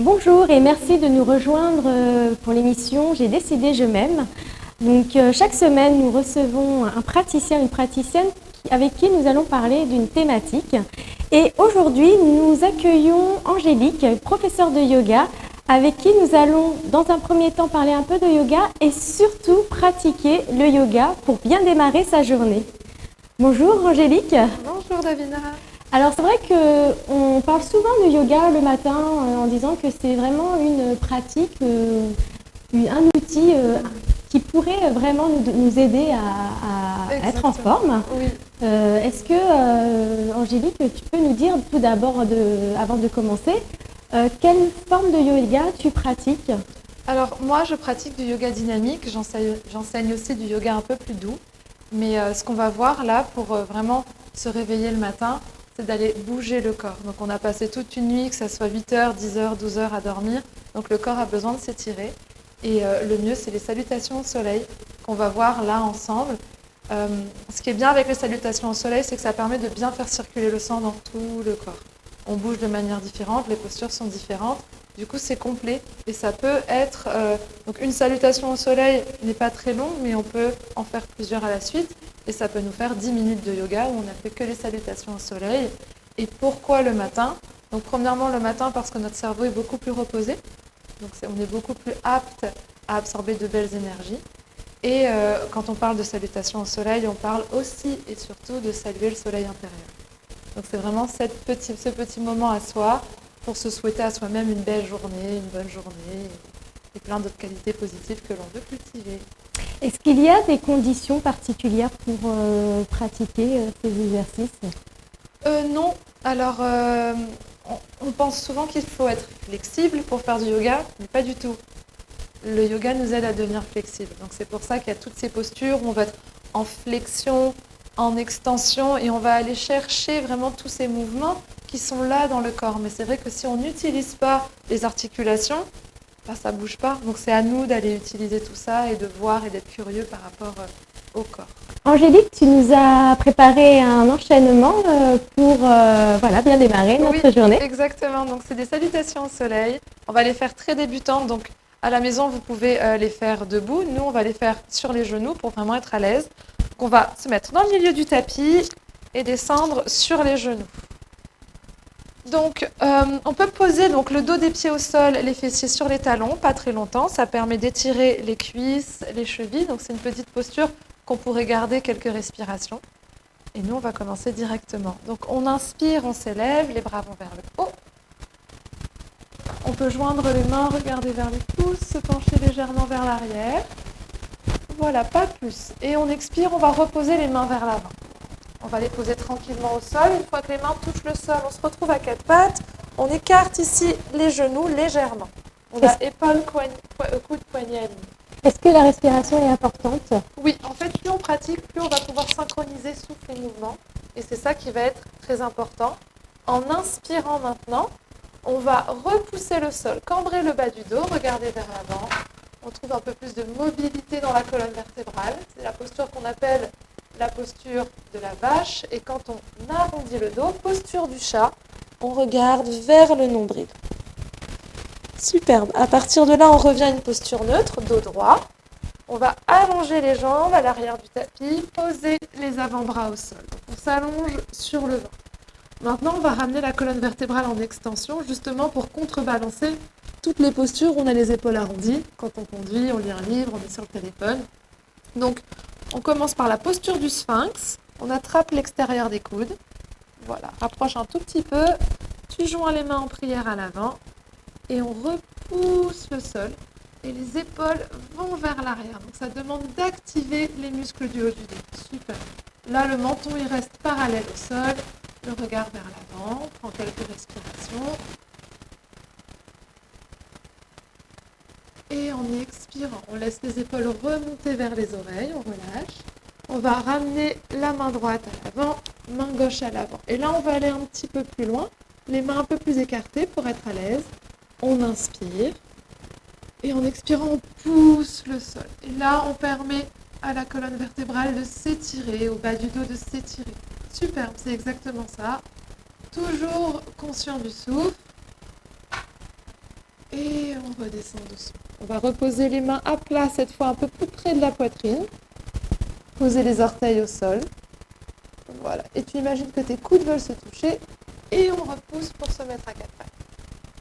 Bonjour et merci de nous rejoindre pour l'émission J'ai décidé, je m'aime. Donc chaque semaine, nous recevons un praticien, une praticienne avec qui nous allons parler d'une thématique. Et aujourd'hui, nous accueillons Angélique, professeure de yoga, avec qui nous allons dans un premier temps parler un peu de yoga et surtout pratiquer le yoga pour bien démarrer sa journée. Bonjour Angélique. Bonjour Davina. Alors c'est vrai qu'on parle souvent de yoga le matin en disant que c'est vraiment une pratique, un outil qui pourrait vraiment nous aider à être en forme. Oui. Est-ce que, Angélique, tu peux nous dire tout d'abord, avant de commencer, quelle forme de yoga tu pratiques ? Alors moi je pratique du yoga dynamique, j'enseigne aussi du yoga un peu plus doux. Mais ce qu'on va voir là pour vraiment se réveiller le matin, c'est d'aller bouger le corps. Donc on a passé toute une nuit, que ça soit 8 heures, 10 heures, 12 heures à dormir. Donc le corps a besoin de s'étirer. Et le mieux, c'est les salutations au soleil qu'on va voir là ensemble. Ce qui est bien avec les salutations au soleil, c'est que ça permet de bien faire circuler le sang dans tout le corps. On bouge de manière différente, les postures sont différentes. Du coup, c'est complet et ça peut être... donc une salutation au soleil n'est pas très longue, mais on peut en faire plusieurs à la suite. Et ça peut nous faire 10 minutes de yoga où on n'a fait que les salutations au soleil. Et pourquoi le matin ? Donc premièrement, le matin parce que notre cerveau est beaucoup plus reposé. Donc on est beaucoup plus apte à absorber de belles énergies. Et quand on parle de salutations au soleil, on parle aussi et surtout de saluer le soleil intérieur. Donc c'est vraiment ce petit moment à soi pour se souhaiter à soi-même une belle journée, une bonne journée et plein d'autres qualités positives que l'on veut cultiver. Est-ce qu'il y a des conditions particulières pour pratiquer ces exercices ? Non. Alors, on pense souvent qu'il faut être flexible pour faire du yoga, mais pas du tout. Le yoga nous aide à devenir flexible. Donc c'est pour ça qu'il y a toutes ces postures où on va être en flexion, en extension, et on va aller chercher vraiment tous ces mouvements qui sont là dans le corps. Mais c'est vrai que si on n'utilise pas les articulations, ça ne bouge pas. Donc c'est à nous d'aller utiliser tout ça et de voir et d'être curieux par rapport au corps. Angélique, tu nous as préparé un enchaînement pour bien démarrer notre journée. Exactement. Donc c'est des salutations au soleil. On va les faire très débutantes. Donc à la maison, vous pouvez les faire debout. Nous, on va les faire sur les genoux pour vraiment être à l'aise. Donc on va se mettre dans le milieu du tapis et descendre sur les genoux. Donc, on peut poser donc, le dos des pieds au sol, les fessiers sur les talons, pas très longtemps. Ça permet d'étirer les cuisses, les chevilles. Donc, c'est une petite posture qu'on pourrait garder quelques respirations. Et nous, on va commencer directement. Donc, on inspire, on s'élève, les bras vont vers le haut. On peut joindre les mains, regarder vers les pouces, se pencher légèrement vers l'arrière. Voilà, pas plus. Et on expire, on va reposer les mains vers l'avant. On va les poser tranquillement au sol. Une fois que les mains touchent le sol, on se retrouve à quatre pattes. On écarte ici les genoux légèrement. On a épaule, coude, poignet aligné. Est-ce que la respiration est importante ? Oui, en fait, plus on pratique, plus on va pouvoir synchroniser souffle et mouvement. Et c'est ça qui va être très important. En inspirant maintenant, on va repousser le sol, cambrer le bas du dos, regarder vers l'avant. On trouve un peu plus de mobilité dans la colonne vertébrale. C'est la posture qu'on appelle la posture de la vache. Et quand on arrondit le dos, posture du chat, on regarde vers le nombril. Superbe. À partir de là, on revient à une posture neutre, dos droit. On va allonger les jambes à l'arrière du tapis, poser les avant-bras au sol. On s'allonge sur le ventre. Maintenant, on va ramener la colonne vertébrale en extension, justement pour contrebalancer toutes les postures où on a les épaules arrondies. Quand on conduit, on lit un livre, on est sur le téléphone. Donc, on commence par la posture du sphinx. On attrape l'extérieur des coudes. Voilà, rapproche un tout petit peu. Tu joins les mains en prière à l'avant. Et on repousse le sol. Et les épaules vont vers l'arrière. Donc, ça demande d'activer les muscles du haut du dos. Super. Là, le menton, il reste parallèle au sol. Le regard vers l'avant. On prend quelques respirations. Et on expire. inspirant, on laisse les épaules remonter vers les oreilles, on relâche. On va ramener la main droite à l'avant, main gauche à l'avant. Et là, on va aller un petit peu plus loin, les mains un peu plus écartées pour être à l'aise. On inspire. Et en expirant, on pousse le sol. Et là, on permet à la colonne vertébrale de s'étirer, au bas du dos de s'étirer. Superbe, c'est exactement ça. Toujours conscient du souffle. Et on redescend doucement. On va reposer les mains à plat, cette fois un peu plus près de la poitrine. Poser les orteils au sol. Voilà. Et tu imagines que tes coudes veulent se toucher. Et on repousse pour se mettre à quatre pattes.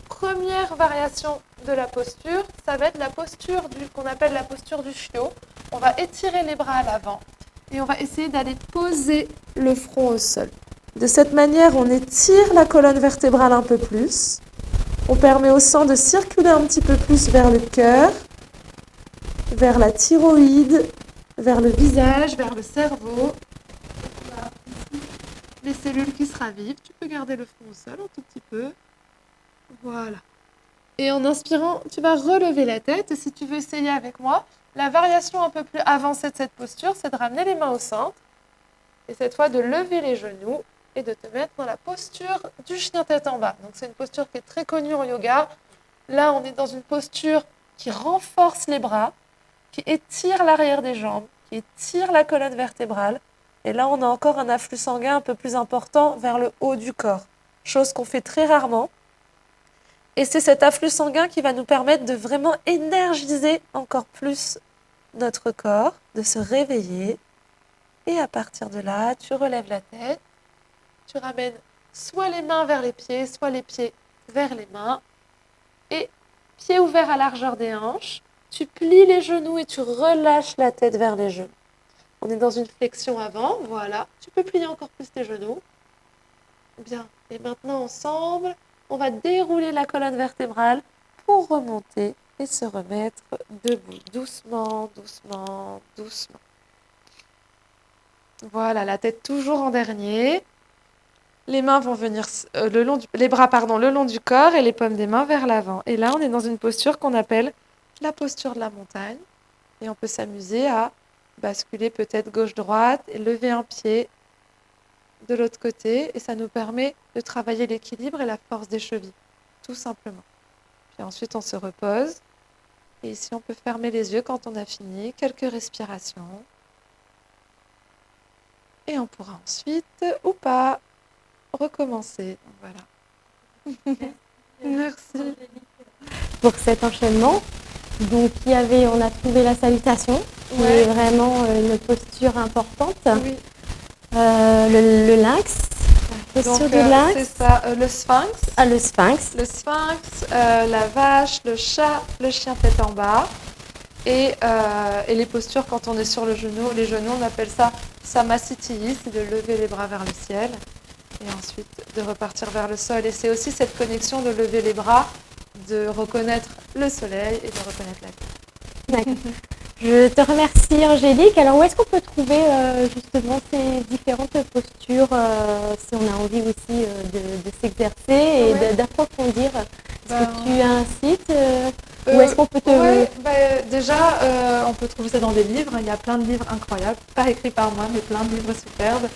Première variation de la posture, ça va être la posture qu'on appelle la posture du chiot. On va étirer les bras à l'avant. Et on va essayer d'aller poser le front au sol. De cette manière, on étire la colonne vertébrale un peu plus. On permet au sang de circuler un petit peu plus vers le cœur, vers la thyroïde, vers le visage, vers le cerveau. Les cellules qui se ravivent. Tu peux garder le front au sol un tout petit peu. Voilà. Et en inspirant, tu vas relever la tête. Et si tu veux essayer avec moi, la variation un peu plus avancée de cette posture, c'est de ramener les mains au centre. Et cette fois, de lever les genoux et de te mettre dans la posture du chien tête en bas. Donc c'est une posture qui est très connue en yoga. Là, on est dans une posture qui renforce les bras, qui étire l'arrière des jambes, qui étire la colonne vertébrale. Et là, on a encore un afflux sanguin un peu plus important vers le haut du corps, chose qu'on fait très rarement. Et c'est cet afflux sanguin qui va nous permettre de vraiment énergiser encore plus notre corps, de se réveiller. Et à partir de là, tu relèves la tête, tu ramènes soit les mains vers les pieds, soit les pieds vers les mains. Et pieds ouverts à largeur des hanches, tu plies les genoux et tu relâches la tête vers les genoux. On est dans une flexion avant, voilà. Tu peux plier encore plus tes genoux. Bien. Et maintenant, ensemble, on va dérouler la colonne vertébrale pour remonter et se remettre debout. Doucement, doucement, doucement. Voilà, la tête toujours en dernier. Les mains vont venir les bras le long du corps et les paumes des mains vers l'avant. Et là, on est dans une posture qu'on appelle la posture de la montagne. Et on peut s'amuser à basculer peut-être gauche-droite et lever un pied de l'autre côté. Et ça nous permet de travailler l'équilibre et la force des chevilles, tout simplement. Puis ensuite, on se repose. Et ici, on peut fermer les yeux quand on a fini. Quelques respirations. Et on pourra ensuite, ou pas, recommencer. Voilà. Merci. Pour cet enchaînement. Donc, on a trouvé la salutation, qui est vraiment une posture importante. Oui. Le lynx, la posture du lynx. C'est ça, le sphinx. Ah, le sphinx. Le sphinx, la vache, le chat, le chien tête en bas. Et les postures, quand on est sur les genoux, on appelle ça Samasthiti, c'est de lever les bras vers le ciel. Et ensuite, de repartir vers le sol. Et c'est aussi cette connexion de lever les bras, de reconnaître le soleil et de reconnaître la terre. D'accord. Je te remercie, Angélique. Alors, où est-ce qu'on peut trouver justement ces différentes postures si on a envie aussi de s'exercer et d'approfondir? Est-ce que tu as un site où est-ce qu'on peut te... Déjà, on peut trouver ça dans des livres. Il y a plein de livres incroyables, pas écrits par moi, mais plein de livres superbes.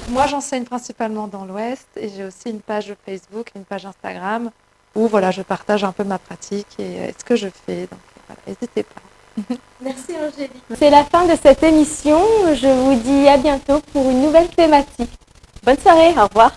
Moi, j'enseigne principalement dans l'Ouest et j'ai aussi une page Facebook, une page Instagram où je partage un peu ma pratique et ce que je fais. Donc, n'hésitez pas. Merci Angélique. C'est la fin de cette émission. Je vous dis à bientôt pour une nouvelle thématique. Bonne soirée, au revoir.